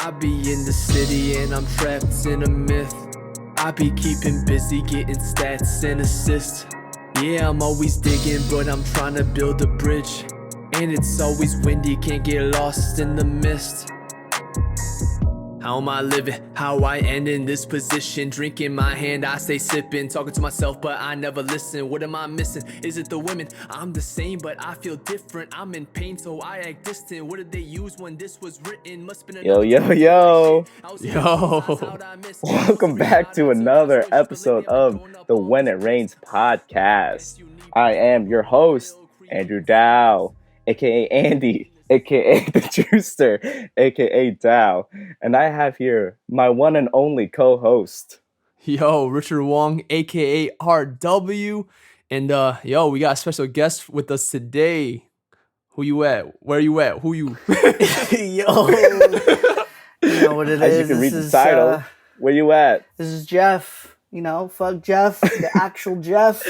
I be in the city and I'm trapped in a myth. I be keeping busy getting stats and assists. Yeah, I'm always digging, but I'm trying to build a bridge. And it's always windy, can't get lost in the mist. How am I living? How I end in this position? Drink in my hand, I stay sipping. Talking to myself, but I never listen. What am I missing? Is it the women? I'm the same, but I feel different. I'm in pain, so I act distant. What did they use when this was written? Must been Yo. Welcome back to another episode of the When It Rains podcast. I am your host, Andrew Dow, aka Andy, aka the Juicer, aka Dow. And I have here my one and only co-host. Yo, Richard Wong, aka RW. And we got a special guest with us today. Who you at? Where you at? Who you? Yo. You know what it As is. you can read the title. Where you at? This is Jeff. You know, fuck Jeff, the actual Jeff.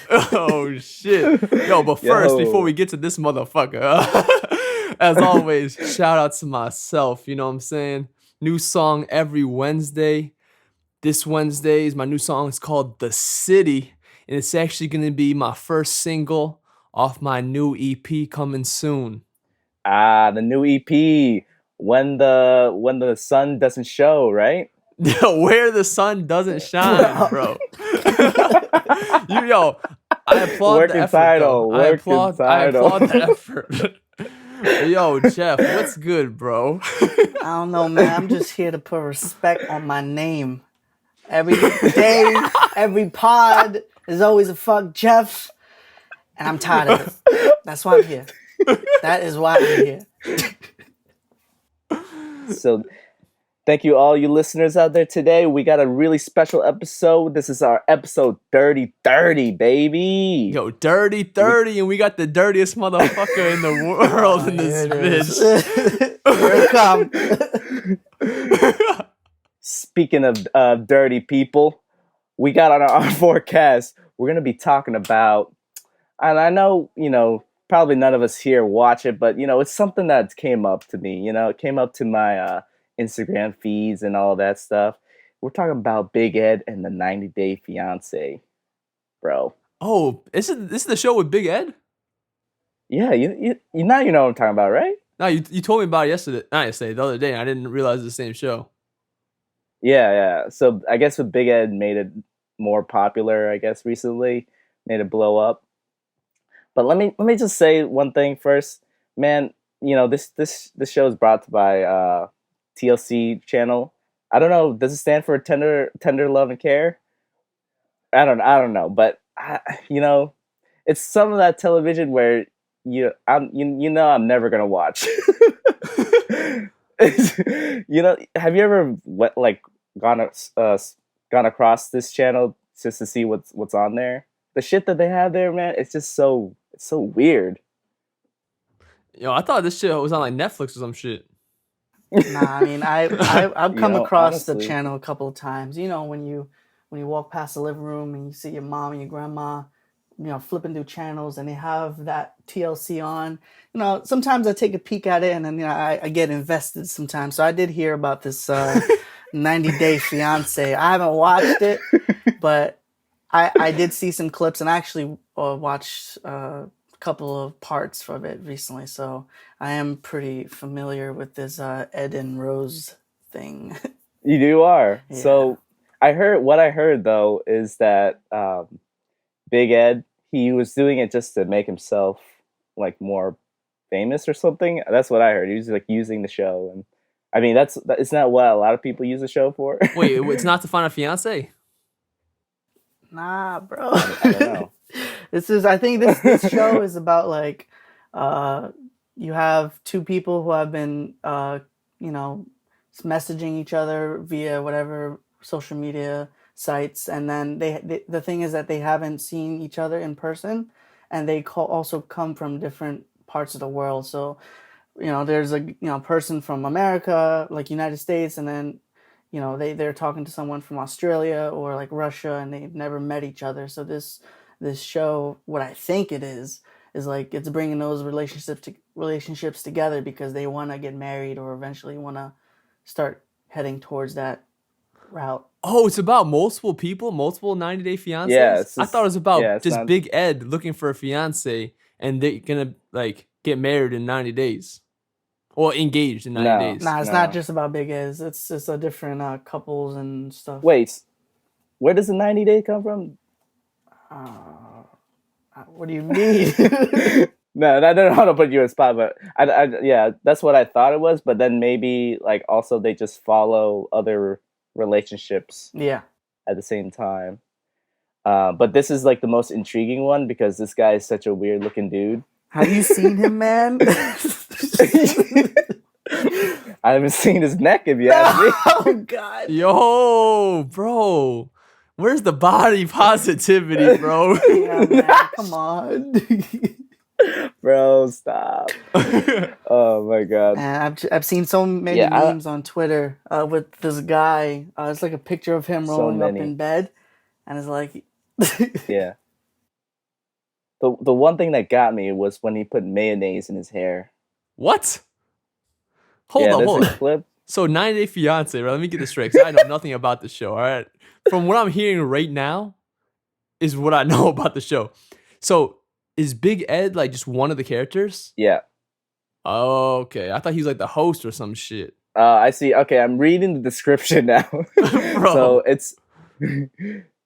Oh shit. Yo, but first, before we get to this motherfucker, as always, shout out to myself. You know what I'm saying? New song every Wednesday. This Wednesday is my new song. It's called The City. And it's actually gonna be my first single off my new EP coming soon. The new EP. When the sun doesn't show, right? Where the sun doesn't shine, bro. I applaud the effort. I applaud the effort. Yo, Jeff, what's good, bro? I don't know, man. I'm just here to put respect on my name. Every day, every pod is always a fuck Jeff. And I'm tired of it. That's why I'm here. That is why I'm here. So thank you all you listeners out there today. We got a really special episode. This is our episode 30, baby. Yo, dirty 30, and we got the dirtiest motherfucker in the world in this bitch. Here it comes. Speaking of dirty people, we got on our forecast, we're going to be talking about, and I know, probably none of us here watch it, but, it's something that came up to me. It came up to my Instagram feeds and all that stuff. We're talking about Big Ed and the 90-Day Fiancé, bro. Oh, this is the show with Big Ed? Yeah, you know what I'm talking about, right? No, you told me about it the other day. I didn't realize it's the same show. Yeah. So I guess what Big Ed made it more popular, I guess, recently, made it blow up. But let me just say one thing first, man. This show is brought to by TLC channel. I don't know. Does it stand for tender love and care? I don't know. But it's some of that television where I'm never gonna watch. Have you ever gone across this channel just to see what's on there? The shit that they have there, man, it's just so weird. I thought this shit was on like Netflix or some shit. Nah, I mean, I've come across honestly, the channel a couple of times. When you walk past the living room and you see your mom and your grandma, flipping through channels and they have that TLC on. Sometimes I take a peek at it and then I get invested sometimes. So I did hear about this 90-Day Fiancé. I haven't watched it, but I did see some clips and I actually watched a couple of parts from it recently. So I am pretty familiar with this Ed and Rose thing. You are. Yeah. So what I heard though is that Big Ed, he was doing it just to make himself like more famous or something. That's what I heard. He was like using the show, and I mean isn't that what a lot of people use the show for? Wait, it's not to find a fiance? Nah, bro. I don't know. I think this show is about like you have two people who have been messaging each other via whatever social media sites, and then the thing is that they haven't seen each other in person, and they also come from different parts of the world. So there's a person from America, like United States, and then they're talking to someone from Australia or like Russia, and they've never met each other. So this show, what I think it is is like it's bringing those relationships together because they want to get married or eventually want to start heading towards that route. Oh, it's about multiple people, multiple 90-day fiancés? Yeah, it's I just- thought it was about yeah, it's just not- Big Ed looking for a fiance and they're gonna like get married in 90 days. Or engaged in 90 No. days. Nah, it's No. not just about Big Eds. It's just a different couples and stuff. Wait, where does the 90-day come from? What do you mean? No, I don't know how to put you in a spot, but yeah, that's what I thought it was. But then maybe like also they just follow other relationships Yeah. at the same time. But this is like the most intriguing one because this guy is such a weird looking dude. Have you seen him, man? I haven't seen his neck if you ask me. Oh God. Yo, bro. Where's the body positivity, bro? Yeah, man. Come on. Bro, stop. Oh my god. Man, I've seen so many Yeah, memes on Twitter with this guy. It's like a picture of him So rolling up many. in bed, and it's like, Yeah. The one thing that got me was when he put mayonnaise in his hair. What? Hold on, there's hold a on. clip. So 90 Day Fiance, right? Let me get this straight, 'cause I know nothing about the show. All right. From what I'm hearing right now, is what I know about the show. So is Big Ed like just one of the characters? Yeah. Oh, okay. I thought he was like the host or some shit. I see. Okay, I'm reading the description now. Bro.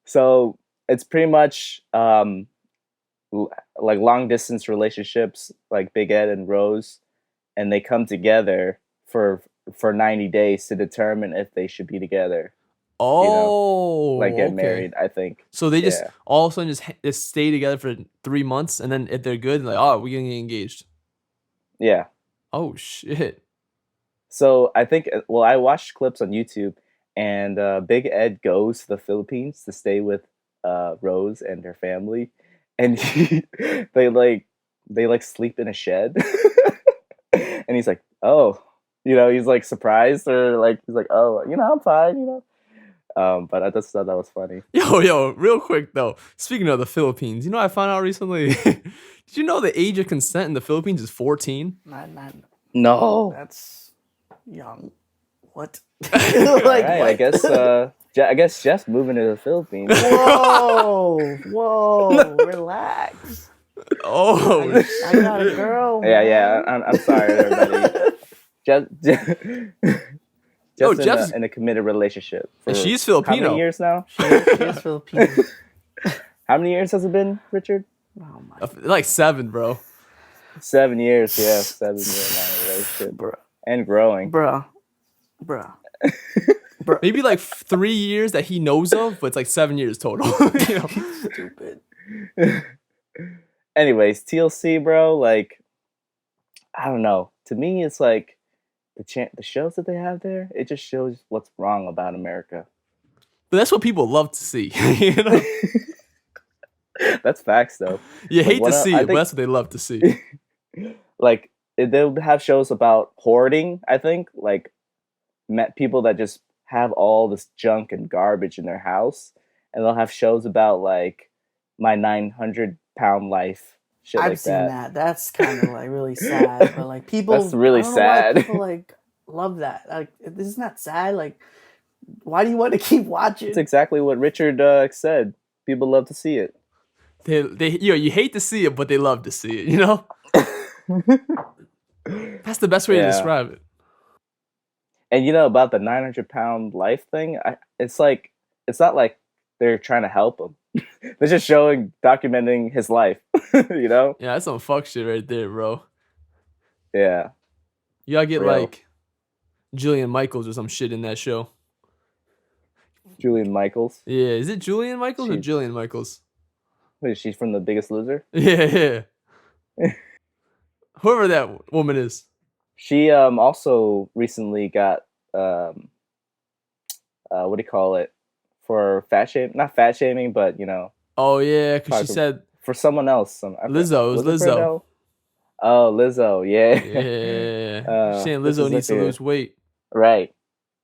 So it's pretty much like long distance relationships, like Big Ed and Rose, and they come together for 90 days to determine if they should be together. Oh, Like get okay. married, I think. So they just Yeah. all of a sudden just stay together for 3 months, and then if they're good, like, oh, we're gonna get engaged. Yeah. Oh shit. So I think, well, I watched clips on YouTube, and Big Ed goes to the Philippines to stay with Rose and her family, and they sleep in a shed, and he's like, oh, he's like surprised, or like he's like, oh, I'm fine, but I just thought that was funny. Yo, real quick though. Speaking of the Philippines, you know what I found out recently? Did you know the age of consent in the Philippines is 14? not, No. that's young. What? All Like, right, what? I guess Jeff's moving to the Philippines. Whoa, relax. Oh, I got a girl. Yeah. man. I'm sorry, everybody. Jeff's Jeff's- in a committed relationship. For she's how Filipino. many years now? She is Filipino. How many years has it been, Richard? Oh my like 7, bro. 7 years, yeah. 7 year long relationship. bro, And growing. bro. Maybe like 3 years that he knows of, but it's like 7 years total. You know? Stupid. Anyways, TLC, bro, like, I don't know. To me, it's like the shows that they have there, it just shows what's wrong about America. But that's what people love to see. You know? That's facts, though. You Like, hate what to I- see I it, but think- that's what they love to see. Like, they'll have shows about hoarding, I think. Like, people that just have all this junk and garbage in their house. And they'll have shows about, like, my 900-pound life. Shit I've like seen that. that. That's kind of like really sad. But like people, That's really I don't know why sad. People like love that. Like this is not sad. Like, why do you want to keep watching? That's exactly what Richard said. People love to see it. You hate to see it, but they love to see it, you know? That's the best way to Yeah. describe it. And about the 900-pound life thing, it's not like they're trying to help him. They're just documenting his life, Yeah, that's some fuck shit right there, bro. Yeah. You gotta get Real. like Jillian Michaels or some shit in that show. Julian Michaels. Yeah, is it Julian Michaels or She- Jillian Michaels? Wait, she's from The Biggest Loser? Yeah. Whoever that woman is. She also recently got what do you call it? For fat shaming, not fat shaming, but Oh yeah, because she Talk- said for someone else. Lizzo. It was it for Lizzo. Adele? Oh, Lizzo, yeah. Yeah. She's saying this Lizzo is needs to like a- lose weight. Right.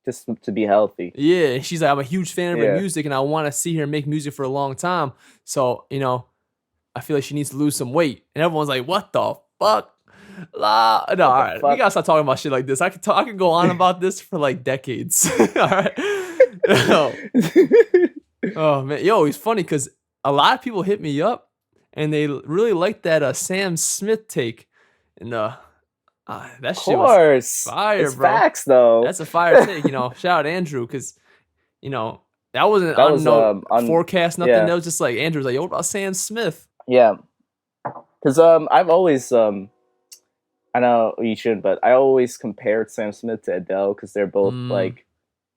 Just to be healthy. Yeah, and she's like, I'm a huge fan of her Yeah. music, and I want to see her make music for a long time. So, I feel like she needs to lose some weight. And everyone's like, what the fuck? No, all right. We gotta stop talking about shit like this. I could go on about this for like decades. All right. Yo. Oh man, yo, it's funny because a lot of people hit me up and they really like that Sam Smith take. And that shit was fire, it's bro. Facts though. That's a fire take. Shout out Andrew because that wasn't forecast, nothing. Yeah. That was just like Andrew's like, yo, what about Sam Smith? Yeah. Because I've always I know you shouldn't, but I always compared Sam Smith to Adele because they're both like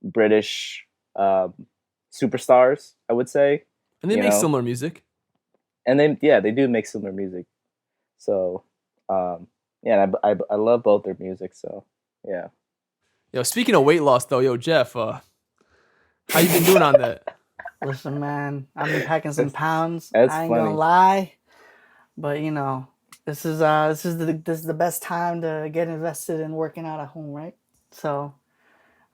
British superstars, I would say. And they make similar music. And they do make similar music. So and I love both their music. So yeah. Yo, speaking of weight loss though, yo Jeff, how you been doing on that? Listen, man, I've been packing some pounds. That's I ain't funny. gonna lie, but this is the best time to get invested in working out at home, right? So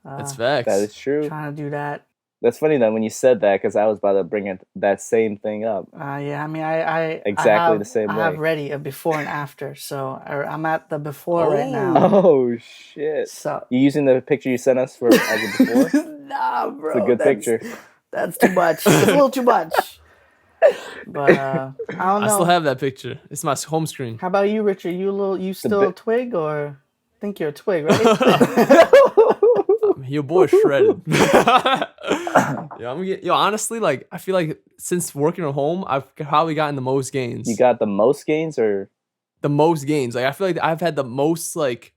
that's facts. That is true. Trying to do that. That's funny though when you said that because I was about to bring that same thing up. Yeah, I mean, I exactly the same way. I have ready a before and after, so I'm at the before right now. Oh shit! So you using the picture you sent us for as a before? Nah, bro. It's a good picture. That's too much. It's a little too much. But I don't know. I still have that picture. It's my home screen. How about you, Richard? You still a twig or? I think you're a twig, right? Your boy shredded. Honestly, like I feel like since working at home, I've probably gotten the most gains. You got the most gains or the most gains? Like I feel like I've had the most like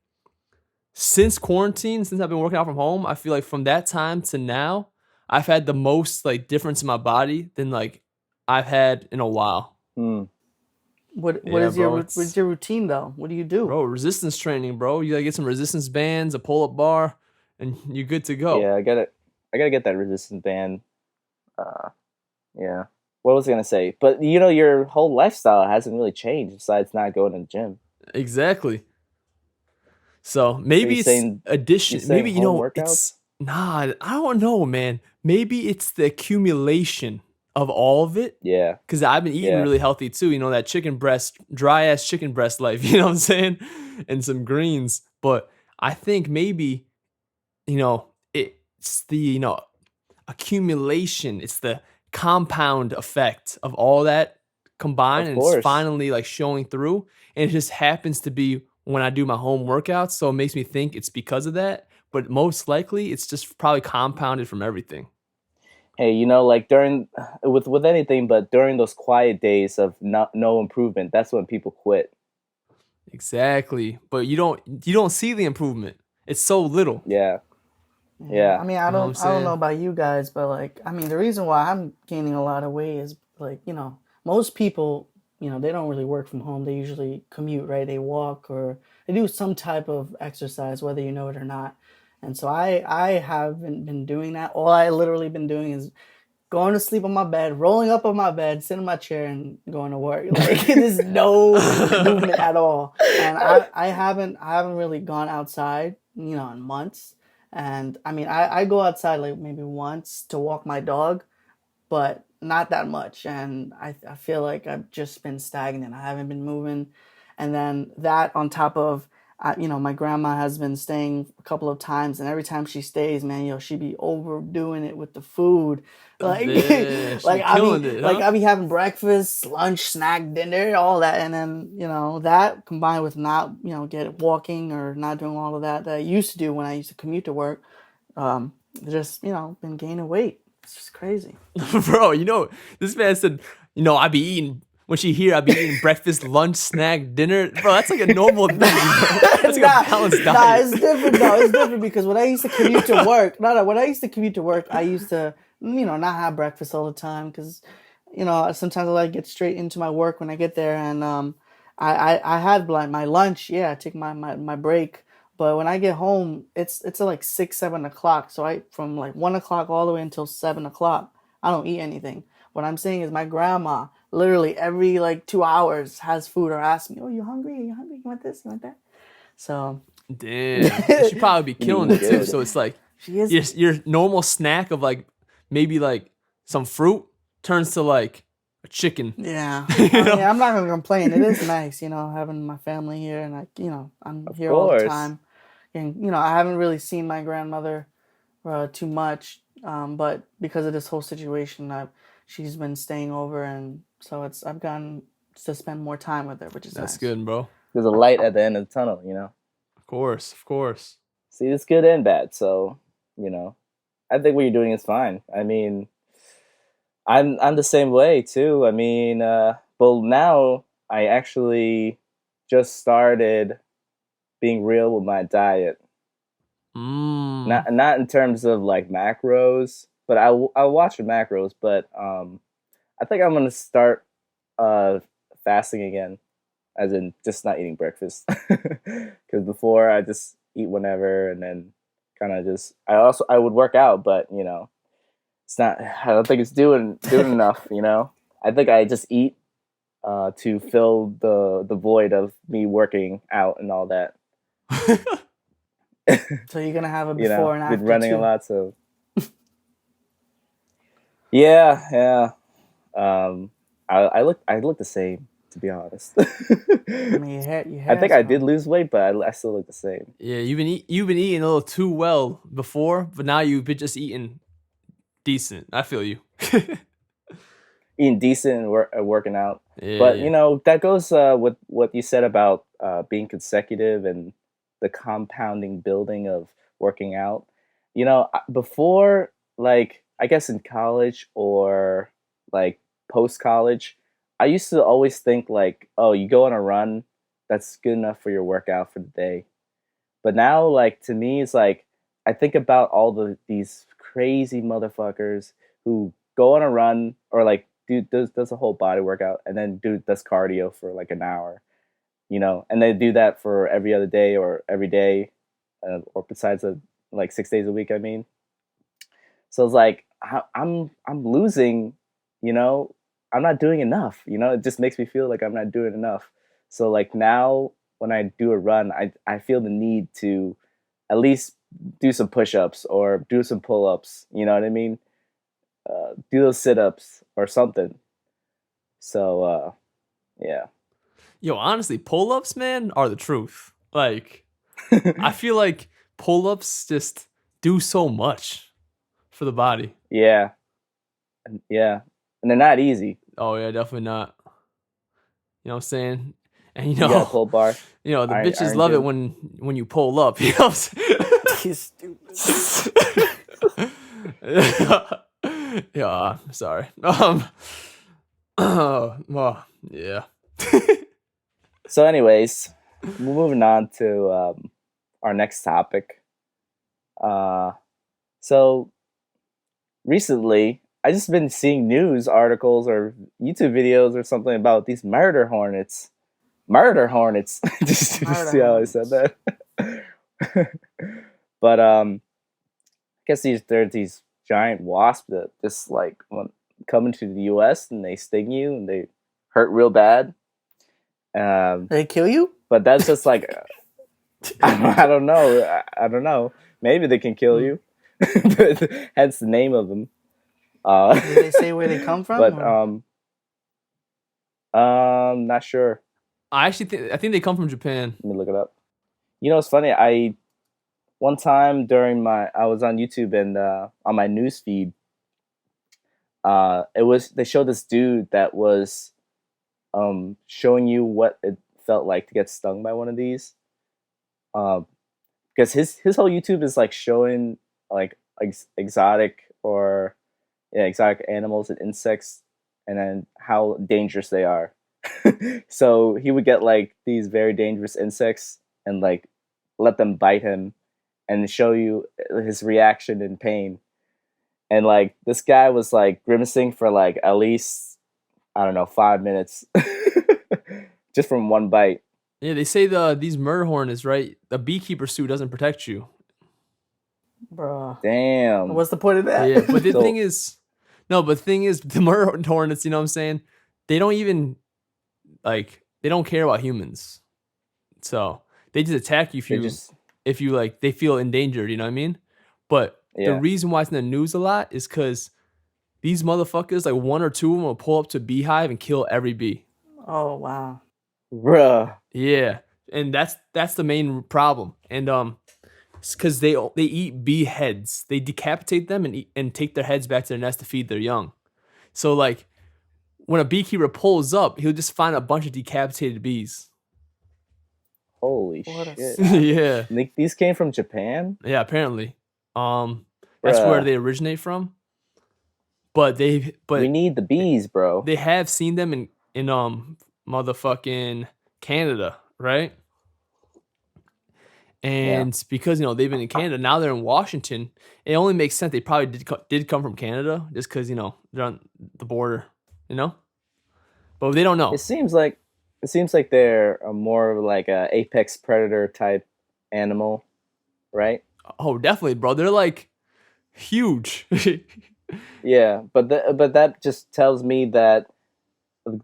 since quarantine, since I've been working out from home. I feel like from that time to now, I've had the most like difference in my body than like I've had in a while. What is your routine though? What do you do? Bro, resistance training, bro. You gotta get some resistance bands, a pull-up bar, and you're good to go. Yeah, I gotta get that resistance band. Yeah. What was I gonna say? But your whole lifestyle hasn't really changed besides not going to the gym. Exactly. So maybe it's addition. Maybe it's I don't know, man. Maybe it's the accumulation of all of it. Yeah. Because I've been eating really healthy too. That chicken breast, dry ass chicken breast life. You know what I'm saying? And some greens. But I think maybe, it's the accumulation. It's the compound effect of all that combined, and it's finally like showing through. And it just happens to be when I do my home workouts, so it makes me think it's because of that. But most likely, it's just probably compounded from everything. Hey, like during with anything, but during those quiet days of no improvement, that's when people quit. Exactly, but you don't see the improvement. It's so little. Yeah. I mean, I don't know about you guys, but like, I mean, the reason why I'm gaining a lot of weight is like, most people, they don't really work from home. They usually commute, right? They walk or they do some type of exercise, whether you know it or not. And so I haven't been doing that. All I literally been doing is going to sleep on my bed, rolling up on my bed, sitting in my chair and going to work. Like there's no movement at all. And I haven't really gone outside, in months. And I mean, I go outside like maybe once to walk my dog, but not that much. And I feel like I've just been stagnant. I haven't been moving. And then that on top of, my grandma has been staying a couple of times, and every time she stays, man, she be overdoing it with the food. Like, I be having breakfast, lunch, snack, dinner, all that, and then that combined with not walking or not doing all of that I used to do when I used to commute to work, just been gaining weight. It's just crazy, bro. This man said, I be eating. When she here, I'll be eating breakfast, lunch, snack, dinner. Bro, that's like a normal thing. Bro. That's like a balanced diet. It's different though. It's different because when I used to commute to work, when I used to commute to work, I used to, not have breakfast all the time because, sometimes I like get straight into my work when I get there, and I had like my lunch. Yeah, I take my break. But when I get home, it's like 6, 7 o'clock. So from like 1 o'clock all the way until 7 o'clock, I don't eat anything. What I'm saying is my grandma literally every like 2 hours has food or asks me, "Oh, you hungry? Are you hungry? You want this? You want that?" So damn, she probably be killing it too. So it's like she is. Your normal snack of like maybe like some fruit turns to like a chicken. Yeah. You I know? mean, I'm not gonna complain. It is nice, having my family here, and I'm Of here all the course. time. And I haven't really seen my grandmother too much, but because of this whole situation, she's been staying over, and so I've gotten to spend more time with her, which is That's nice. good, bro. There's a light at the end of the tunnel, you know. Of course, of course. See, it's good and bad. So, you know, I think what you're doing is fine. I mean, I'm the same way too. I mean, but now I actually just started being real with my diet. Not in terms of like macros, but I watch the macros. But I think I'm gonna start fasting again, as in just not eating breakfast. Because before I just eat whenever, and then kind of just I would work out, but you know, it's not. I don't think it's doing enough. You know, I think I just eat to fill the void of me working out and all that. So you're gonna have a You before know, and after been running too. a lot, so yeah. I look the same, to be honest. I mean, your I think I did hair's lose weight, but I still look the same. Yeah, you've been eating a little too well before, but now you've been just eating decent. I feel you. Eating decent and working out. Yeah, But yeah. you know, that goes with what you said about being consecutive and the compounding building of working out. You know, before, like, I guess in college or like post college, I used to always think like, oh, you go on a run, that's good enough for your workout for the day. But now, like, to me, it's like I think about all these crazy motherfuckers who go on a run or like does a whole body workout and then does cardio for like an hour, you know, and they do that for every other day or every day, or besides like 6 days a week. I mean, so it's like I'm losing, you know, I'm not doing enough. You know, it just makes me feel like I'm not doing enough. So like now when I do a run, I feel the need to at least do some push-ups or do some pull-ups. You know what I mean? Do those sit-ups or something. So yeah. Yo, honestly, pull-ups, man, are the truth. Like, I feel like pull-ups just do so much for the body. Yeah. Yeah. And they're not easy. Oh yeah, definitely not. You know what I'm saying? And You got a pull bar. the Iron- bitches Iron love it Gym. when you pull up. You know what I'm He's stupid. saying? Yeah, sorry. Well, yeah. So anyways, moving on to our next topic. So recently, I just been seeing news articles or YouTube videos or something about these murder hornets. Murder hornets. Just Murder see how I said that. But I guess there's these giant wasps that just like come into the U.S. and they sting you and they hurt real bad. They kill you? But that's just like I don't know. I don't know. Maybe they can kill you. Hence the name of them. Did they say where they come from? But not sure. I think they come from Japan. Let me look it up. You know, it's funny. One time during I was on YouTube and on my news feed, they showed this dude that was showing you what it felt like to get stung by one of these. Because his whole YouTube is like showing like exotic animals and insects, and then how dangerous they are. So he would get like these very dangerous insects and like let them bite him and show you his reaction in pain. And like this guy was like grimacing for like at least, I don't know, 5 minutes just from one bite. Yeah, they say these murder hornets, right? The beekeeper suit doesn't protect you. Bruh. Damn. What's the point of that? Yeah, but the So- thing is, the murder hornets, you know what I'm saying? They don't even they don't care about humans. So they just attack you if you they feel endangered, you know what I mean? But the Yeah. reason why it's in the news a lot is because these motherfuckers, like one or two of them, will pull up to a beehive and kill every bee. Oh wow. Bruh. Yeah, and that's the main problem. And it's because they eat bee heads. They decapitate them and take their heads back to their nest to feed their young. So like when a beekeeper pulls up, he'll just find a bunch of decapitated bees. Holy What a shit. Yeah, These came from Japan? yeah. Apparently, that's where Bruh. they originate from. But We need the bees, bro. they have seen them in motherfucking Canada, right? And because they've been in Canada, now they're in Washington. It only makes sense they probably did come from Canada, just because they're on the border, but they don't know. It seems like they're a more of like a apex predator type animal, right? Oh, definitely, bro. They're like huge. Yeah, but that just tells me that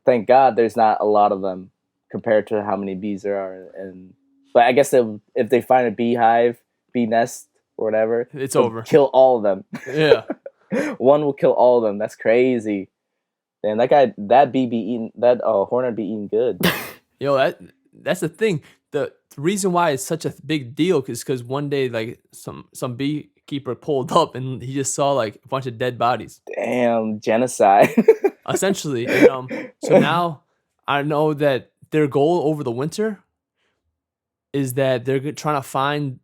thank God there's not a lot of them compared to how many bees there are. But I guess if they find a beehive, bee nest, or whatever, It's they'll over. Kill all of them. Yeah. One will kill all of them. That's crazy. And that hornet be eating good. Yo, that's the thing. The reason why it's such a big deal is because one day, like some beekeeper pulled up and he just saw like a bunch of dead bodies. Damn, genocide. Essentially. And, so now I know that their goal over the winter is that they're trying to find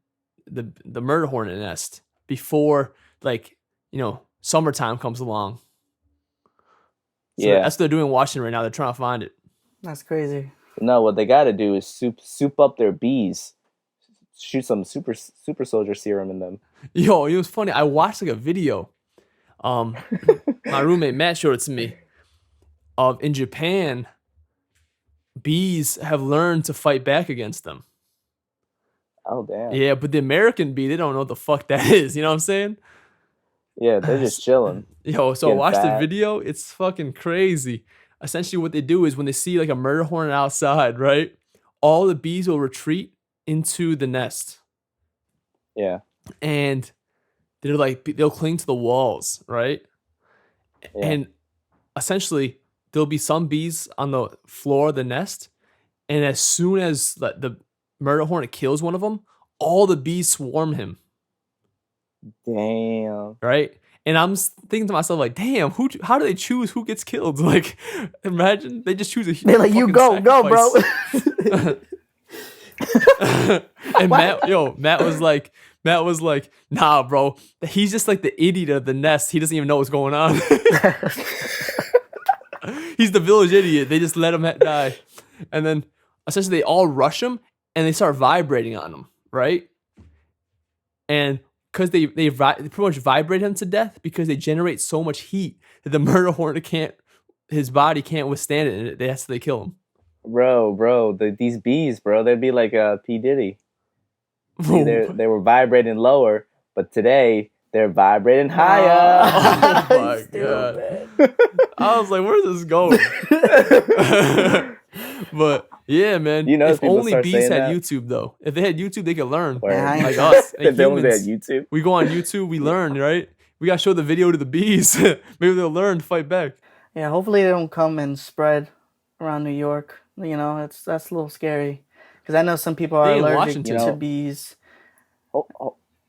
the murder hornet nest before summertime comes along. So Yeah. that's what they're doing in Washington right now. They're trying to find it. That's crazy. No, what they got to do is soup up their bees. Shoot some super soldier serum in them. Yo, it was funny. I watched like a video. My roommate Matt showed it to me. In Japan, bees have learned to fight back against them. Oh damn. Yeah, but the American bee, they don't know what the fuck that is. You know what I'm saying? Yeah, they're just chilling. Yo, so Getting watch the fat. video. It's fucking crazy. Essentially, what they do is when they see like a murder hornet outside, right? All the bees will retreat into the nest, Yeah. and they'll cling to the walls, right? Yeah. And essentially, there'll be some bees on the floor of the nest, and as soon as the murder hornet kills one of them, all the bees swarm him, Damn. right? And I'm thinking to myself, like, damn, how do they choose who gets killed? Like, imagine they just choose a They're like, you fucking go, bro. sacrifice. And Matt was like, nah, bro, he's just like the idiot of the nest. He doesn't even know what's going on. He's the village idiot. They just let him die. And then essentially they all rush him and they start vibrating on him, right? And because they pretty much vibrate him to death because they generate so much heat that the murder hornet his body can't withstand it, and they kill him. Bro, these bees, bro, they'd be like P. Diddy. See, they were vibrating lower, but today they're vibrating higher. Oh my god! I was like, "Where's this going?" But yeah, man. If people only start bees saying had that. YouTube, though. If they had YouTube, they could learn. Word. Yeah, Like us, like If they only had humans. YouTube. We go on YouTube, we learn, right? We gotta show the video to the bees. Maybe they'll learn to fight back. Yeah, hopefully they don't come and spread around New York. That's a little scary because I know some people are They in allergic Washington. to bees.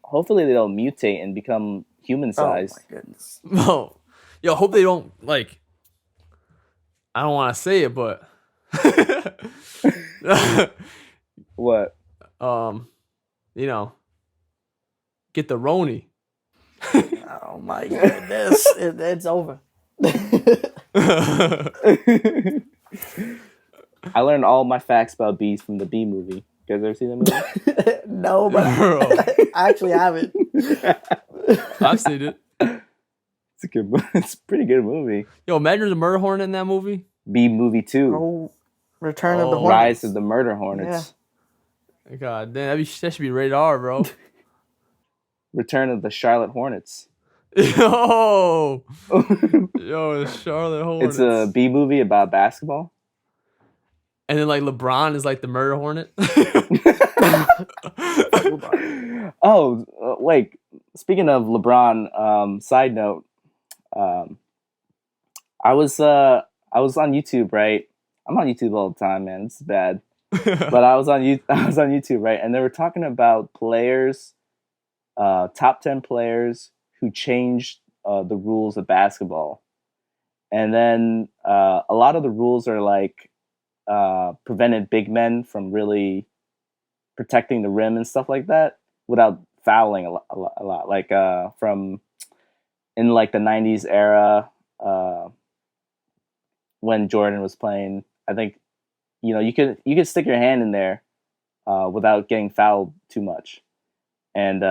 Hopefully they don't mutate and become human sized. Oh my goodness. No, yo, hope they don't like. I don't want to say it, but What? get the Roni. Oh my goodness. It's over. I learned all my facts about bees from the Bee movie. You guys ever seen that movie? No, but Bro, I actually haven't. I've seen it. It's a good. It's a pretty good movie. Yo, imagine the murder hornet in that movie. Bee movie 2. Oh, Return of the Oh. Hornets. Rise of the Murder Hornets. God damn, that should be rated R, bro. Return of the Charlotte Hornets. Yo, the Charlotte Hornets. It's a Bee movie about basketball. And then like LeBron is like the murder hornet. Oh, wait. Speaking of LeBron, side note, I was on YouTube, right? I'm on YouTube all the time, man. It's bad. But I was on YouTube, right? And they were talking about players, top 10 players who changed the rules of basketball. And then a lot of the rules are like prevented big men from really protecting the rim and stuff like that without fouling a lot. Like from in like the 90s era when Jordan was playing, I think you could stick your hand in there without getting fouled too much. And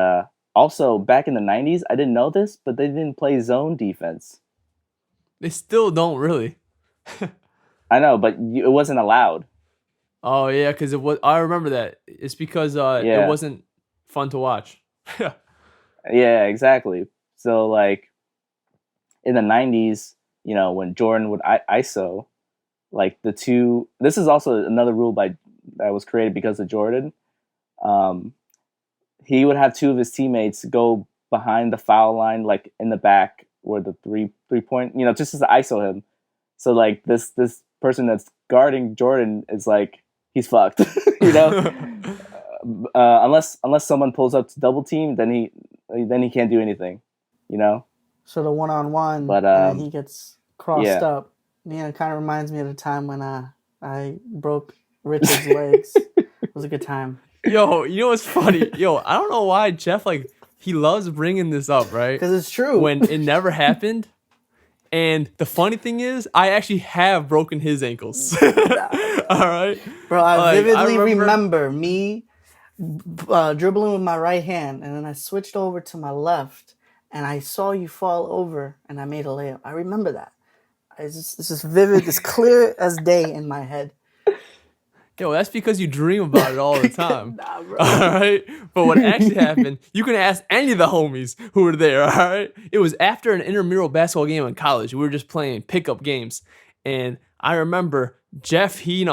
also back in the 90s, I didn't know this, but they didn't play zone defense. They still don't really. I know, but it wasn't allowed. Oh yeah, because it was. I remember that. It's because it wasn't fun to watch. Yeah, exactly. So like in the 90s, when Jordan would ISO, like the two. This is also another rule that was created because of Jordan. He would have two of his teammates go behind the foul line, like in the back where the three point, just to ISO him. So like this person that's guarding Jordan is like he's fucked, unless someone pulls up to double team, then he can't do anything, So the 1-on-1, But and he gets crossed yeah. up. It kind of reminds me of the time when I broke Richard's legs. It was a good time. Yo, you know what's funny? Yo, I don't know why Jeff he loves bringing this up, right? Because it's true. When it never happened. And the funny thing is, I actually have broken his ankles. All right, bro. I vividly remember me dribbling with my right hand, and then I switched over to my left, and I saw you fall over, and I made a layup. I remember that. This is vivid, it's clear as day in my head. Yo, that's because you dream about it all the time. Nah, bro. All right? But what actually happened, you can ask any of the homies who were there, all right? It was after an intramural basketball game in college. We were just playing pickup games. And I remember Jeff, he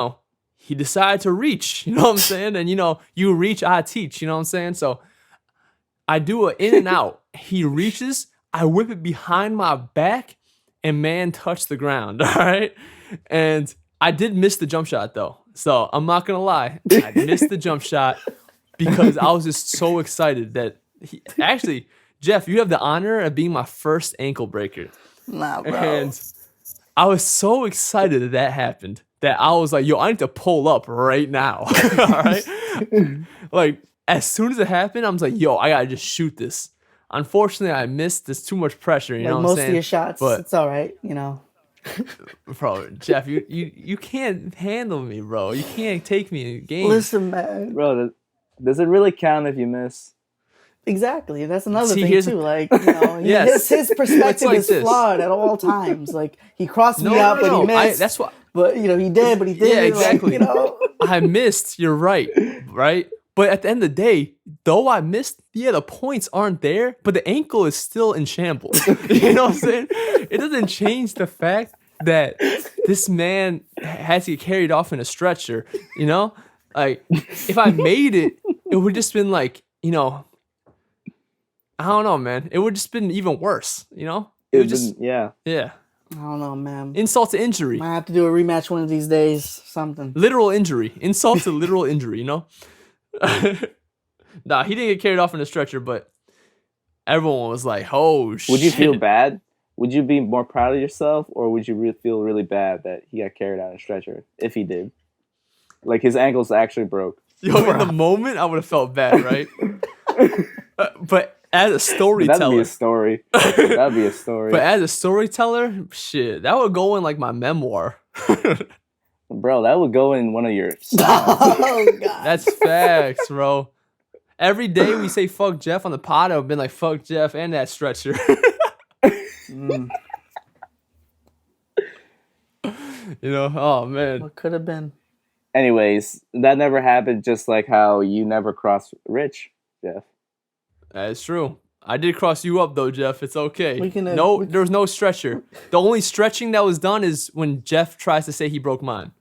decided to reach, you know what I'm saying? And, you reach, I teach, you know what I'm saying? So I do an in and out. He reaches, I whip it behind my back, and man touched the ground, all right? And I did miss the jump shot, though. So I'm not going to lie. I missed the jump shot because I was just so excited that actually, Jeff, you have the honor of being my first ankle breaker. Nah, bro. And I was so excited that happened that I was like, yo, I need to pull up right now. All right. Like, as soon as it happened, I was like, yo, I got to just shoot this. Unfortunately, I missed. There's too much pressure. You know what I'm most saying? Of your shots, but, it's all right, Bro, Jeff, you can't handle me, bro. You can't take me in games. Listen, man. Bro, does it really count if you miss? Exactly. That's another thing, too. Like, Yes. his perspective like is this. flawed at all times. Like, he crossed me out, but he missed. That's what. But, he did, but he didn't. Yeah, exactly. Like, I missed. You're right. Right? But at the end of the day, though I missed, the points aren't there, but the ankle is still in shambles. You know what I'm saying? It doesn't change the fact that this man had to get carried off in a stretcher, Like, if I made it, it would just been like, I don't know, man. It would just been even worse, It would just, yeah. Yeah. I don't know, man. Insult to injury. Might have to do a rematch one of these days, something. Literal injury. Insult to literal injury, Nah, he didn't get carried off in a stretcher, but everyone was like, oh, shit. Would you feel bad? Would you be more proud of yourself, or would you feel really bad that he got carried out in a stretcher, if he did? Like, his ankles actually broke. Yo, in the moment, I would have felt bad, right? But as a storyteller... That'd be a story. That'd be a story. But as a storyteller, shit, that would go in, like, my memoir. Bro, that would go in one of your... Oh, God. That's facts, bro. Every day we say fuck Jeff on the pod, I've been like, fuck Jeff and that stretcher. Oh, man. What could have been? Anyways, that never happened, just like how you never crossed Rich, Jeff. That's true. I did cross you up, though, Jeff. It's okay. We there was no stretcher. The only stretching that was done is when Jeff tries to say he broke mine.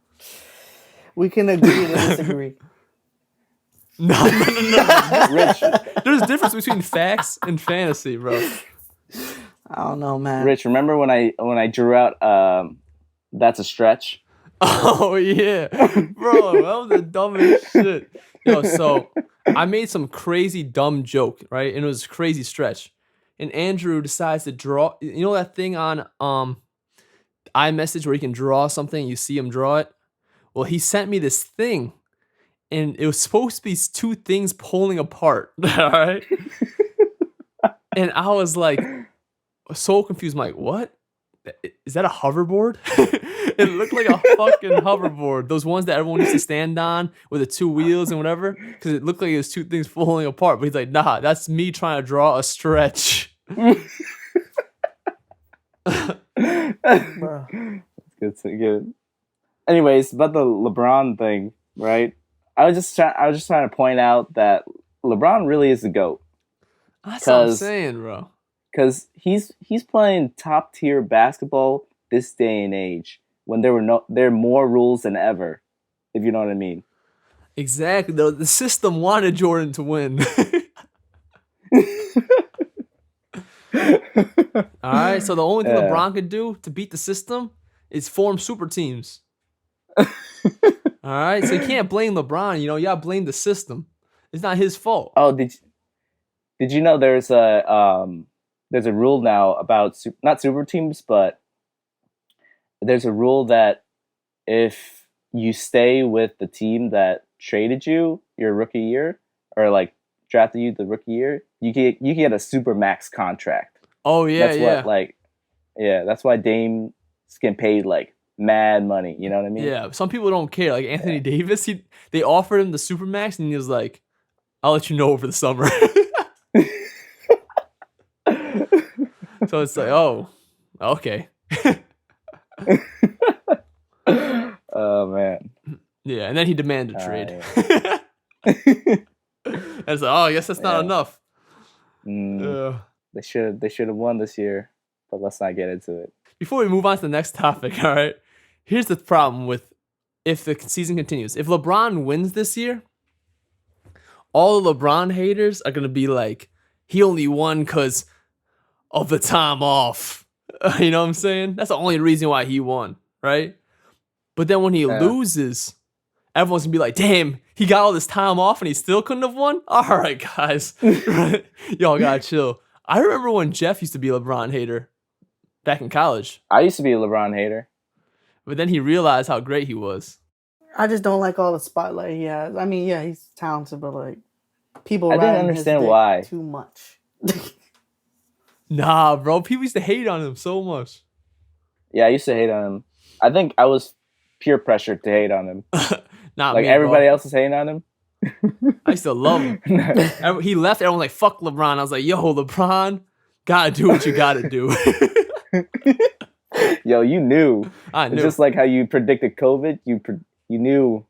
We can agree to disagree. No. Rich, There's a difference between facts and fantasy, bro. I don't know, man. Rich, remember when I drew out that's a stretch? Oh yeah, bro, that was the dumbest shit. Yo, so I made some crazy dumb joke, right? And it was a crazy stretch. And Andrew decides to draw. You know that thing on iMessage where you can draw something, you see him draw it? Well, he sent me this thing, and it was supposed to be two things pulling apart. All right. And I was like, so confused. I'm like, what? Is that a hoverboard? It looked like a fucking hoverboard. Those ones that everyone used to stand on with the two wheels and whatever. Because it looked like it was two things falling apart. But he's like, nah, that's me trying to draw a stretch. Bro. Good, good. Anyways, about the LeBron thing, right? I was just trying to point out that LeBron really is the GOAT. That's what I'm saying, bro. Because he's playing top tier basketball this day and age when there are more rules than ever, if you know what I mean. Exactly. The system wanted Jordan to win. All right. So the only thing LeBron could do to beat the system is form super teams. All right. So you can't blame LeBron. You gotta blame the system. It's not his fault. Oh, did you know there's a rule now about not super teams, but there's a rule that if you stay with the team that traded you your rookie year or like drafted you the rookie year, you get a super max contract. Oh yeah, that's why Dame's getting paid like mad money. You know what I mean? Yeah. Some people don't care. Like Anthony Davis, they offered him the supermax, and he was like, "I'll let you know over the summer." So it's like, oh, okay. Oh man. Yeah, and then he demanded a trade. Yeah. And it's like, oh, I guess that's not enough. They should have won this year, but let's not get into it. Before we move on to the next topic, all right? Here's the problem with if the season continues. If LeBron wins this year, all the LeBron haters are going to be like, he only won because of the time off. You know what I'm saying? That's the only reason why he won, right? But then when he loses, everyone's going to be like, damn, he got all this time off and he still couldn't have won? All right, guys. Y'all got to chill. I remember when Jeff used to be a LeBron hater back in college. I used to be a LeBron hater. But then he realized how great he was. I just don't like all the spotlight he has. I mean, yeah, he's talented, but like people I didn't understand why too much. Nah, bro. People used to hate on him so much. Yeah, I used to hate on him. I think I was peer pressured to hate on him. Not like me, everybody bro. else is hating on him. I used to love him. He left. Everyone was like, fuck LeBron. I was like, yo, LeBron, gotta do what you gotta do. Yo, you knew. I knew. It's just like how you predicted COVID. You knew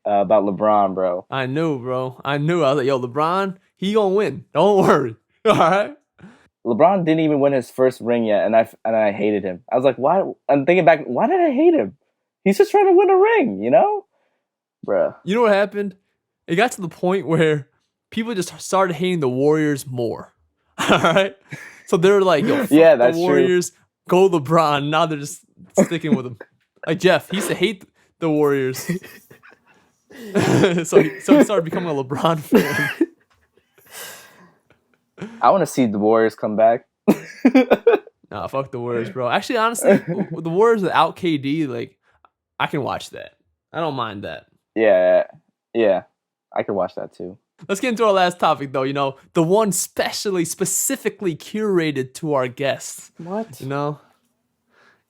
about LeBron, bro. I knew, bro. I knew. I was like, yo, LeBron, he gonna win. Don't worry. All right. LeBron didn't even win his first ring yet, and I hated him. I was like, why? I'm thinking back, why did I hate him? He's just trying to win a ring, you know, bro. You know what happened? It got to the point where people just started hating the Warriors more. All right. So they were like, yo, fuck yeah, that's the Warriors. True. Go LeBron. Now they're just sticking with him. Like Jeff, he used to hate the Warriors. so he started becoming a LeBron fan. I want to see the Warriors come back. Nah, fuck the Warriors, bro. Actually, honestly, the Warriors without KD, like, I can watch that. I don't mind that. Yeah. I can watch that too. Let's get into our last topic, though. The one specifically curated to our guests. What? And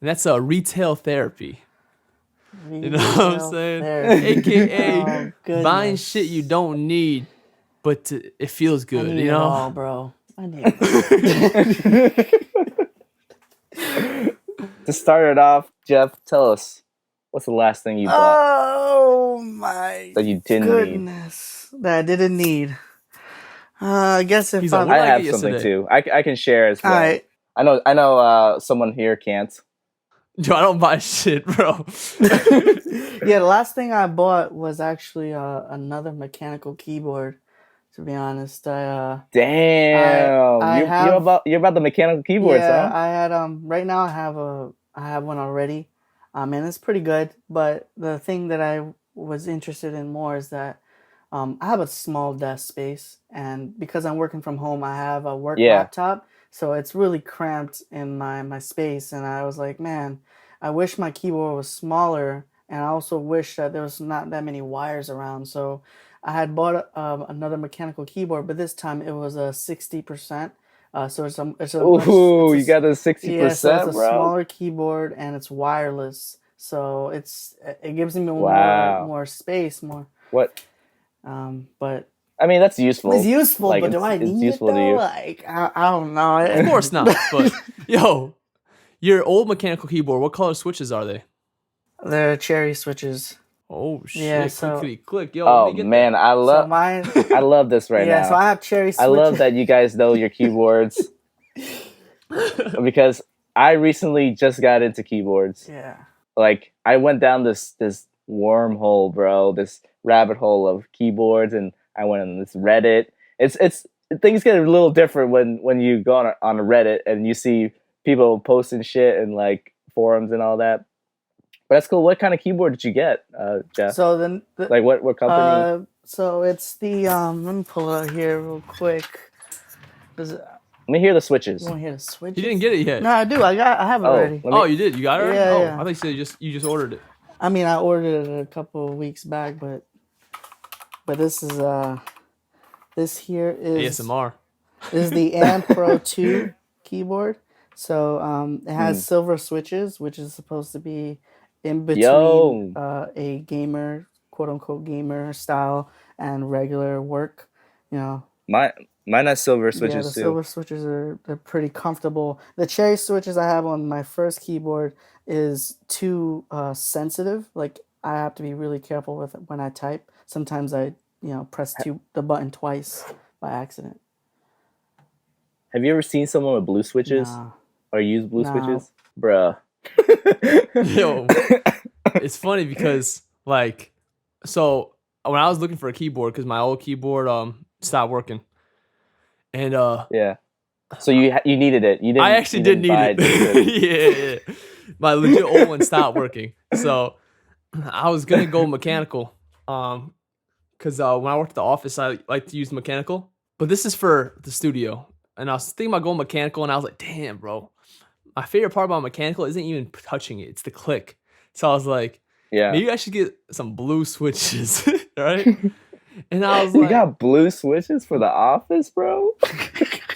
that's retail therapy. You know what I'm saying? AKA buying shit you don't need, but it feels good. I need it all, bro. I need it. To start it off, Jeff, tell us, what's the last thing you bought? Oh my that you didn't goodness. That I didn't need. I guess if I have something too. I can share as well. All right. I know someone here can't. Yo, I don't buy shit, bro. Yeah, the last thing I bought was actually another mechanical keyboard. To be honest, damn, you're about the mechanical keyboards, yeah, huh? I had right now I have one already, and it's pretty good. But the thing that I was interested in more is that I have a small desk space, and because I'm working from home, I have a work Yeah. laptop, so it's really cramped in my space. And I was like, man, I wish my keyboard was smaller, and I also wish that there was not that many wires around. So I had bought another mechanical keyboard, but this time it was a 60%. So Ooh, you got the yeah, so it's 60%, a bro. smaller keyboard and it's wireless. So it gives me Wow. more space, more What? but I mean, that's it's useful. useful, Like but do I it's need it useful to though? you. Like I don't know. Of course not. But yo, your old mechanical keyboard, what color switches are they? They're cherry switches. Oh shit! Yeah, so Clickety click. Yo, Oh let me get man, that. so mine I love this right yeah, so now. I have cherry switches. I love that you guys know your keyboards because I recently just got into keyboards. Yeah. Like I went down this wormhole, bro, this rabbit hole of keyboards, and I went on this Reddit. It's things get a little different when you go on a Reddit and you see people posting shit and like forums and all that. But that's cool. What kind of keyboard did you get, Jeff? So then Like what company? so it's the let me pull it out here real quick. Does it, Let me hear the switches. you want to hear the switch? You didn't get it yet. No, I do. I have it already. let me- Oh, you did. You got it. Already? Yeah, Oh, yeah. I thought you said you just ordered it. I mean, I ordered it a couple of weeks back, but this is this here is ASMR. This is the Amp Pro 2 keyboard. So it has silver switches, which is supposed to be in between a gamer, quote unquote gamer style and regular work. You know, Mine has silver yeah, switches the too. silver switches they're pretty comfortable. The cherry switches I have on my first keyboard is too sensitive. Like I have to be really careful with it when I type. Sometimes I press the button twice by accident. Have you ever seen someone with blue switches Nah. or use blue No. switches, bruh? Yo, it's funny because like, so when I was looking for a keyboard because my old keyboard stopped working, and Yeah. So you needed it. You didn't. I actually you did didn't need buy it. Yeah. My legit old one stopped working, so I was gonna go mechanical. Because when I worked at the office, I like to use mechanical, but this is for the studio. And I was thinking about going mechanical, and I was like, damn, bro. My favorite part about mechanical isn't even touching it; it's the click. So I was like, Yeah. maybe I should get some blue switches, right? And I was You like, got blue switches for the office, bro?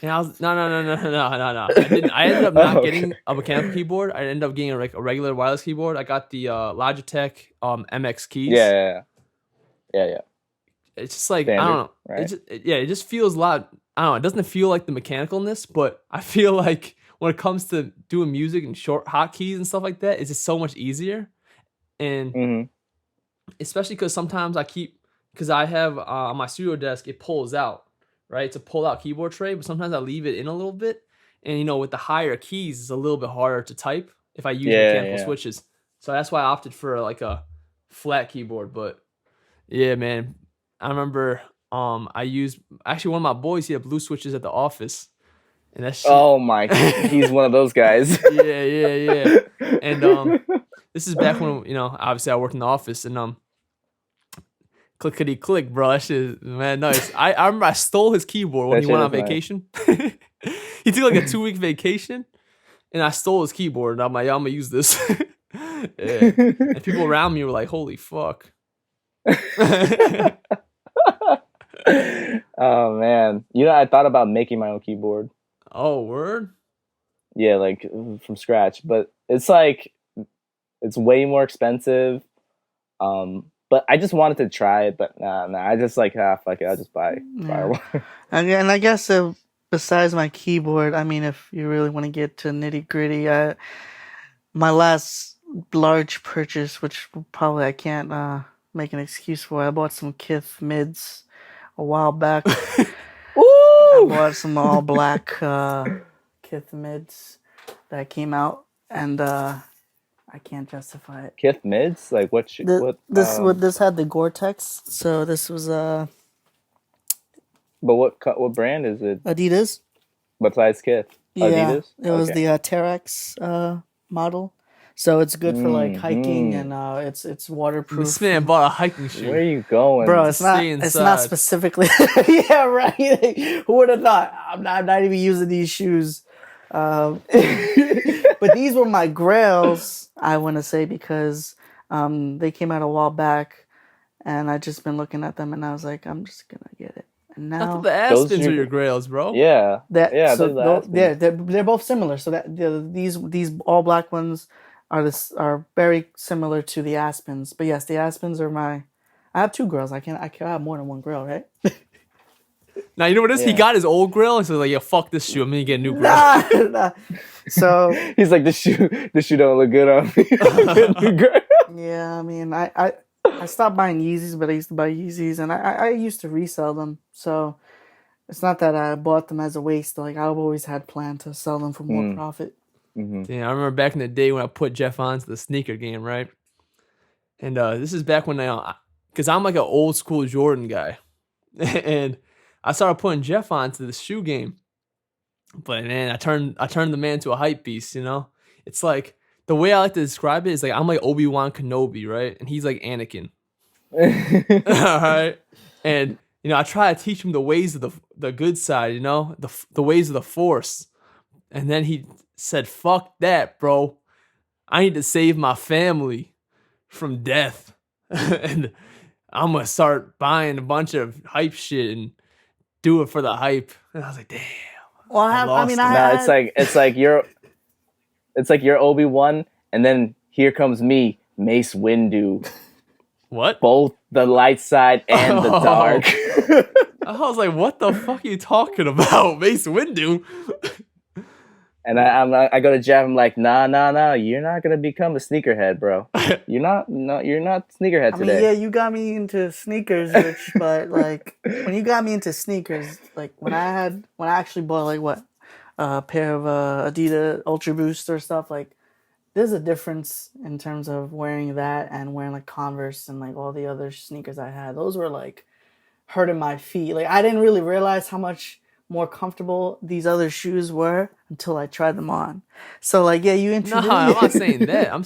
and I was no. I didn't. I ended up not Oh, okay. getting a mechanical keyboard. I ended up getting a regular wireless keyboard. I got the Logitech MX keys. Yeah. It's just like Standard, I don't know. right? It just feels a lot. I don't know. It doesn't feel like the mechanicalness, but I feel like when it comes to doing music and short hotkeys and stuff like that, it's just so much easier. And Mhm. especially because sometimes because I have on my studio desk, it pulls out, right? It's a pull out keyboard tray, but sometimes I leave it in a little bit. And with the higher keys, it's a little bit harder to type if I use mechanical switches. So that's why I opted for like a flat keyboard. But yeah, man, I remember I used actually one of my boys. He had blue switches at the office, and that shit. Oh my! He's one of those guys. Yeah. And this is back when obviously I worked in the office, and clickety click, bro. That shit is man nice. I remember I stole his keyboard when That he went shit on is nice. vacation. He took like a 2-week vacation, and I stole his keyboard. And I'm like, yeah, I'm gonna use this. Yeah. And people around me were like, holy fuck. Oh man! I thought about making my own keyboard. Oh, word? Yeah, like from scratch, but it's like it's way more expensive. But I just wanted to try it, but nah. I just like fuck it. I'll just buy one. And I guess besides my keyboard, I mean, if you really want to get to nitty gritty, my last large purchase, which probably I can't make an excuse for, I bought some Kith mids a while back. I bought some all black Kith mids that came out, and I can't justify it. Kith mids, like This had the Gore-Tex, so this was But what brand is it? Adidas. Besides Kith, Yeah, Adidas. it was Okay. the Terex model, so it's good for like hiking and it's waterproof. This man and- bought a hiking Where are shoe. you going? Bro, Just stay it's not inside. specifically. Yeah, right. Who would have thought? I'm not even using these shoes. But these were my grails, I want to say, because they came out a while back, and I just been looking at them, and I was like, I'm just gonna get it. And I now thought the Those Aspens are were your grails, bro. Yeah. Yeah, so those are the yeah, Aspens. they're both similar. So that these all black ones are very similar to the Aspens. But yes, the Aspens are my. I have two grails. I can have more than one grail, right? Now you know what it is? He Yeah. got his old grill, so like, yeah, fuck this shoe. I'm gonna get a new grill. Nah. So He's like, this shoe don't look good on me. yeah, I mean, I stopped buying Yeezys, but I used to buy Yeezys, and I used to resell them. So it's not that I bought them as a waste. Like I've always had planned to sell them for more profit. Yeah, I remember back in the day when I put Jeff onto the sneaker game, right? And this is back when because I'm like an old school Jordan guy, and I started putting Jeff onto the shoe game. But man, I turned the man to a hype beast. You know, it's like the way I like to describe it is like I'm like Obi-Wan Kenobi, right? And he's like Anakin. All right, and you know I try to teach him the ways of the good side. You know, the ways of the Force, and then he said, "Fuck that, bro. I need to save my family from death." And I'm going to start buying a bunch of hype shit and do it for the hype. And I was like, damn. Well, I lost mean, it. I No, had, it's like you're Obi-Wan, and then here comes me, Mace Windu. What? Both the light side and the Oh. dark. I was like, what the fuck are you talking about? Mace Windu? And I go to Jeff. I'm like, nah. You're not gonna become a sneakerhead, bro. You're not sneakerhead I mean, today. yeah, you got me into sneakers, Rich, but like when you got me into sneakers, like when I actually bought like what a pair of Adidas Ultra Boost or stuff, like there's a difference in terms of wearing that and wearing like Converse and like all the other sneakers I had. Those were like hurting my feet. Like I didn't really realize how much more comfortable these other shoes were until I tried them on. So like, yeah, you No, introduced I'm not saying that. I'm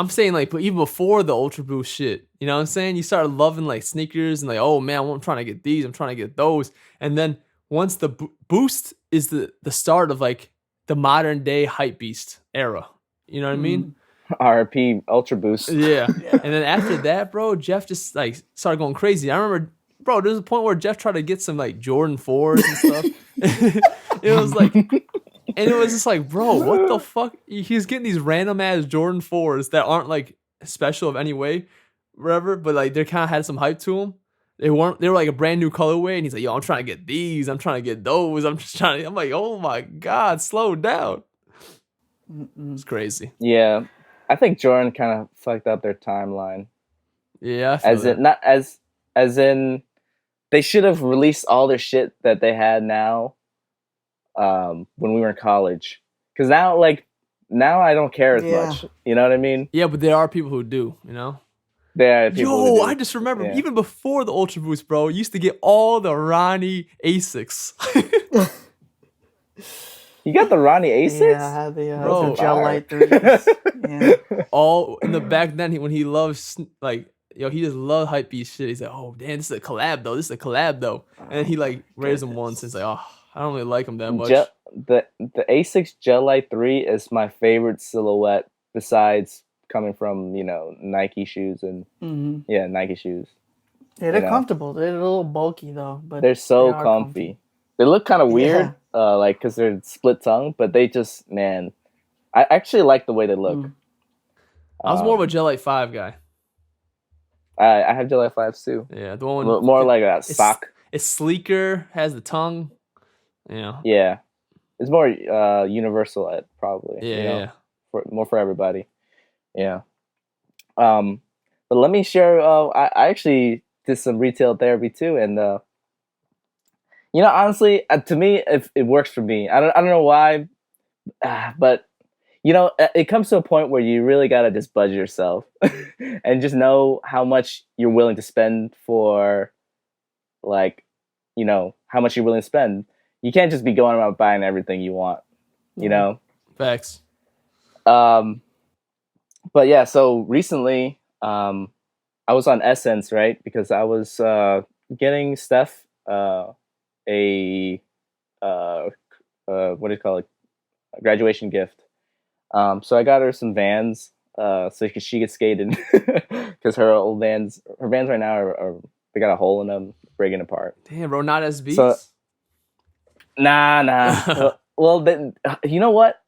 saying like, but even before the Ultra Boost shit, you know what I'm saying? You started loving like sneakers and like, oh man, I'm trying to get these, I'm trying to get those. And then once the Boost is the start of like the modern day hype beast era. You know what I mean? RP Ultra Boost. Yeah. And then after that, bro, Jeff just like started going crazy. I remember, bro, there was a point where Jeff tried to get some like Jordan 4s and stuff. It was like, and it was just like, bro, what the fuck? He's getting these random ass Jordan 4s that aren't like special of any way, whatever, but like they kind of had some hype to them. They were like a brand new colorway, and he's like, yo, I'm trying to get these, I'm trying to get those, I'm like, oh my God, slow down. It's crazy. Yeah, I think Jordan kind of fucked up their timeline. Yeah, I feel As that. in, not as in, they should have released all their shit that they had now, when we were in college. Because now I don't care as Yeah. much. You know what I mean? Yeah, but there are people who do, you know? There are people who Yo, do. I just remember, Yeah. even before the Ultra Boost, bro, you used to get all the Ronnie Asics. You got the Ronnie Asics? Yeah, I had Bro, the gel fire. light 3s. Yeah. All in the back then, when he loves, like, yo, he just loved hype beast shit. He's like, oh, damn, this is a collab, though. This is a collab, though. And he, like, wears them once. And it's like, oh, I don't really like him that much. The Asics Gel Light 3 is my favorite silhouette besides coming from, Nike shoes and Nike shoes. Yeah, they're know. comfortable. They're a little bulky though, but They're so they are comfy. They look kind of weird, Yeah. like because they're split tongue, but they just, man, I actually like the way they look. I was more of a Gel Light 5 guy. I have Gel Light 5s too. Yeah, the one More like a it's- sock. It's sleeker, has the tongue. Yeah. Yeah, it's more universal probably. Yeah. More for everybody. Yeah. But let me share. I actually did some retail therapy too, and honestly, to me, it works for me. I don't know why, but it comes to a point where you really gotta just budget yourself and just know how much you're willing to spend for, like, how much you're willing to spend. you can't just be going about buying everything you want, you know? Facts. But yeah, so recently, I was on Essence, right? Because I was getting Steph a what do you call it? A graduation gift. So I got her some Vans, so she could skate in, because her Vans right now are they got a hole in them, breaking apart. Damn, bro, not SBs. So nah. Well, then, you know what?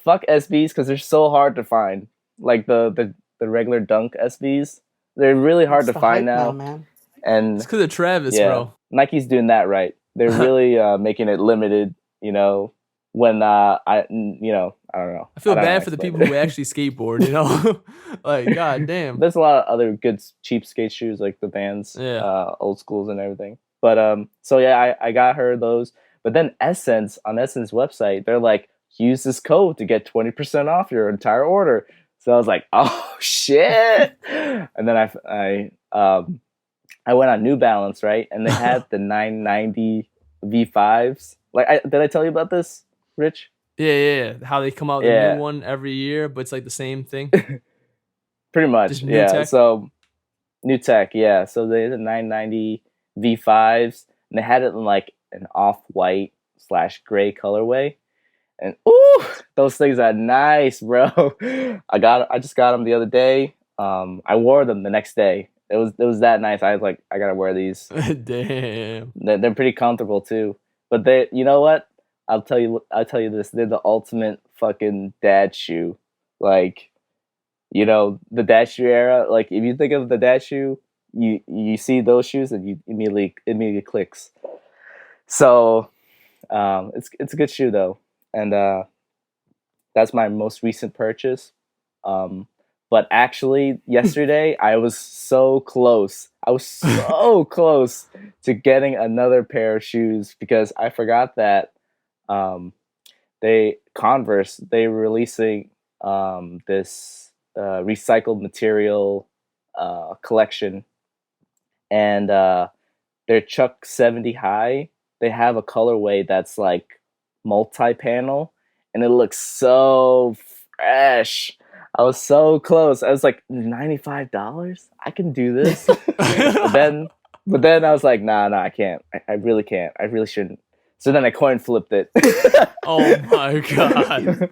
Fuck SBs, because they're so hard to find. Like the regular Dunk SBs, they're really hard to find now. Man. And it's because of Travis, yeah, bro. Nike's doing that right. They're really making it limited. You know, when I don't know. I feel bad for the people who actually skateboard. You know, like god damn. There's a lot of other good cheap skate shoes like the Vans, old schools and everything. But so yeah, I got her those. But then Essence website, they're like, use this code to get 20% off your entire order. So I was like, oh shit! And then I went on New Balance, right? And they had the 990 V5s. Like, did I tell you about this, Rich? Yeah. How they come out with a new one every year, but it's like the same thing. Pretty much, just new tech? So new tech, yeah. So they had the 990 V5s, and they had it in like an off-white / gray colorway. And ooh, those things are nice, bro. I just got them the other day. I wore them the next day. It was that nice. I was like, I gotta wear these. Damn. They're pretty comfortable too. But you know what? I'll tell you this. They're the ultimate fucking dad shoe. Like, you know, the dad shoe era. Like, if you think of the dad shoe, you see those shoes and you immediately clicks. So, it's a good shoe though. And that's my most recent purchase. But actually, yesterday I was so close. I was so close to getting another pair of shoes because I forgot that Converse, they were releasing this recycled material collection, and their Chuck 70 High, they have a colorway that's like multi-panel, and it looks so fresh. I was so close. I was like, $95? I can do this. but then I was like, nah, I can't. I really can't. I really shouldn't. So then I coin flipped it. Oh my god.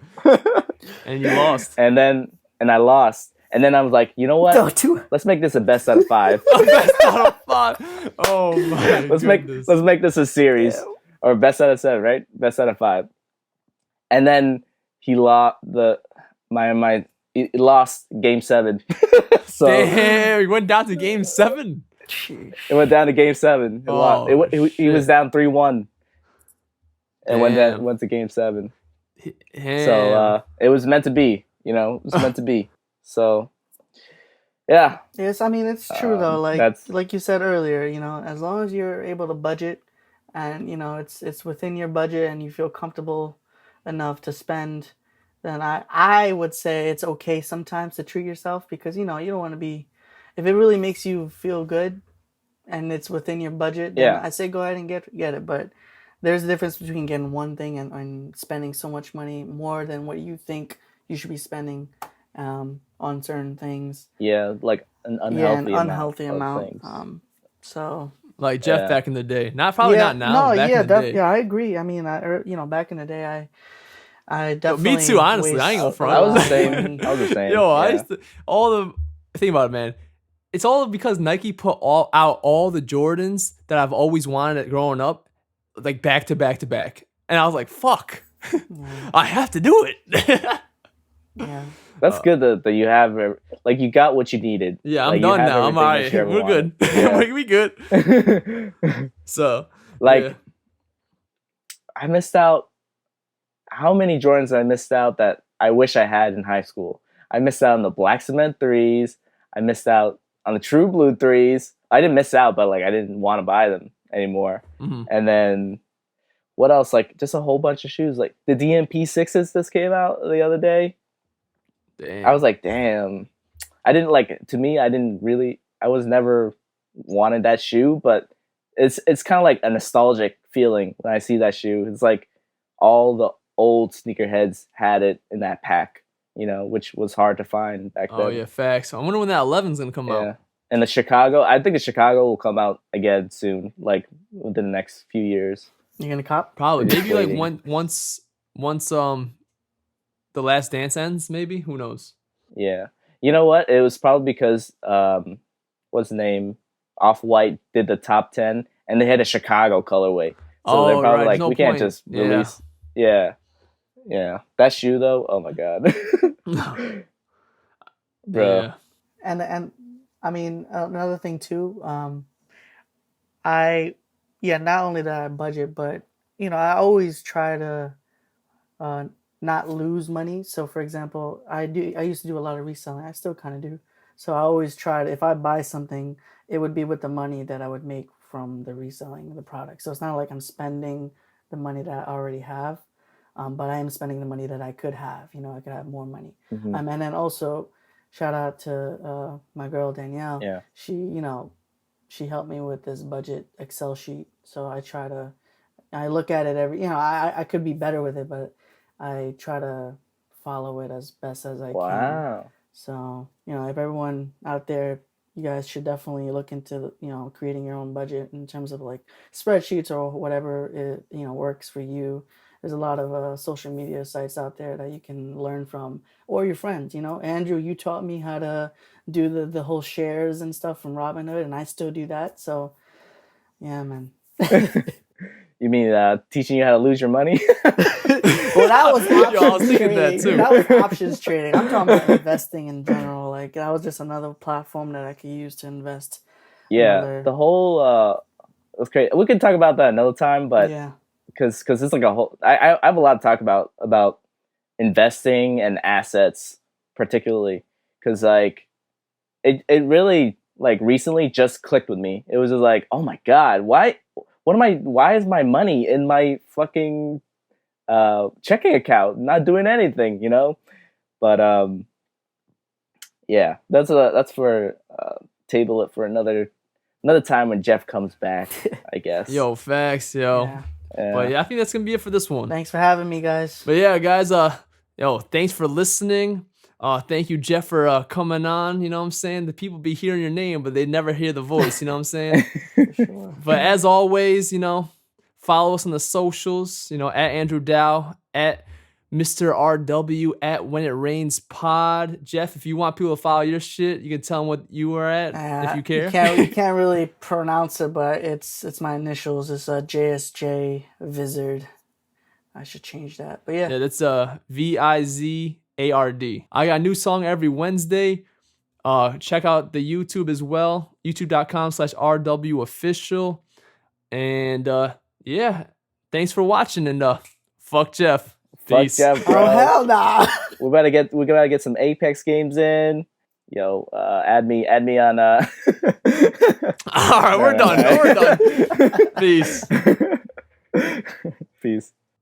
And you lost. And I lost. And then I was like, you know what? Let's make this a best out of 5. Best out of 5. Oh my let's make this a series. Yeah. Or best out of 7, right? Best out of 5. And then he lost he lost game 7. So damn, he went down to game 7. It went down to game 7. He was down 3-1. And went to game 7. Damn. So it was meant to be, you know. It was meant to be. So yeah. Yes, I mean it's true though. Like you said earlier, you know, as long as you're able to budget, and you know it's within your budget, and you feel comfortable enough to spend, then I would say it's okay sometimes to treat yourself, because you know you don't want to be, if it really makes you feel good, and it's within your budget. Then I say go ahead and get it, but there's a difference between getting one thing and spending so much money more than what you think you should be spending on certain things. Yeah, like an unhealthy amount. So like Jeff back in the day, not now. No, back in the day. Yeah, I agree. I mean, back in the day, I definitely. Me too. Honestly, I ain't gonna front. I was the same. Yo, I used to think about it, man. It's all because Nike put out all the Jordans that I've always wanted growing up, like back to back to back, and I was like, "Fuck, I have to do it." Yeah. That's good that you have, like, you got what you needed. Yeah, I'm done now. I'm all right. We're good. Yeah. We good. So, like, I missed out. How many Jordans I missed out that I wish I had in high school? I missed out on the black cement 3s. I missed out on the true blue 3s. I didn't miss out, but like I didn't want to buy them anymore. Mm-hmm. And then what else? Like just a whole bunch of shoes. Like the DMP 6s just came out the other day. Damn. I was like, damn. I didn't like it. To me, I was never wanted that shoe, but it's kind of like a nostalgic feeling when I see that shoe. It's like all the old sneakerheads had it in that pack, which was hard to find back then. Oh yeah, facts. I wonder when that 11's gonna come out. And I think the Chicago will come out again soon, like within the next few years. You're gonna cop? Probably. Just Maybe like waiting. once the Last Dance ends, maybe. Who knows? Yeah. You know what? It was probably because what's the name? Off-White did the top 10 and they had a Chicago colorway. So they're probably like, no we can't point. just release. Yeah. That shoe though, oh my god. Bro. Yeah. And I mean, another thing too, not only that I budget, but I always try to not lose money. So for example, I used to do a lot of reselling. I still kind of do. So I always try to, if I buy something, it would be with the money that I would make from the reselling of the product. So it's not like I'm spending the money that I already have, but I am spending the money that I could have. I could have more money. Mhm. And then also, shout out to my girl Danielle. Yeah. She helped me with this budget Excel sheet. So I look at it every. I could be better with it, but I try to follow it as best as I can. Wow. So if everyone out there, you guys should definitely look into creating your own budget in terms of like spreadsheets or whatever it works for you. There's a lot of social media sites out there that you can learn from, or your friends. Andrew, you taught me how to do the whole shares and stuff from Robinhood, and I still do that. So, yeah, man. You mean teaching you how to lose your money? Well, that was options Yo, I was thinking that trading. too. That was options trading. I'm talking about investing in general. Like that was just another platform that I could use to invest. Yeah, the whole it was great. We can talk about that another time, but yeah. because it's like a whole. I have a lot to talk about investing and assets, particularly because like it really like recently just clicked with me. It was just like, oh my god, why is my money in my fucking checking account not doing anything, But yeah, that's for table it for another time when Jeff comes back, I guess. Yo, facts, yo. Yeah. But yeah, I think that's gonna be it for this one. Thanks for having me, guys. But yeah, guys, thanks for listening. Thank you, Jeff, for coming on. You know what I'm saying? The people be hearing your name, but they never hear the voice. You know what I'm saying? For sure. But as always, follow us on the socials. At Andrew Dow, at Mr. RW, at When It Rains Pod. Jeff, if you want people to follow your shit, you can tell them what you are at if you care. You can't really pronounce it, but it's my initials. It's JSJ Vizard. I should change that. But yeah. Yeah, that's VIZARD. I got a new song every Wednesday. Check out the YouTube as well. YouTube.com/RW official. And yeah, thanks for watching and fuck Jeff. Peace. Fuck Jeff, bro. Oh hell nah. we gotta get some Apex games in. Yo, add me on All right, we're done. Peace.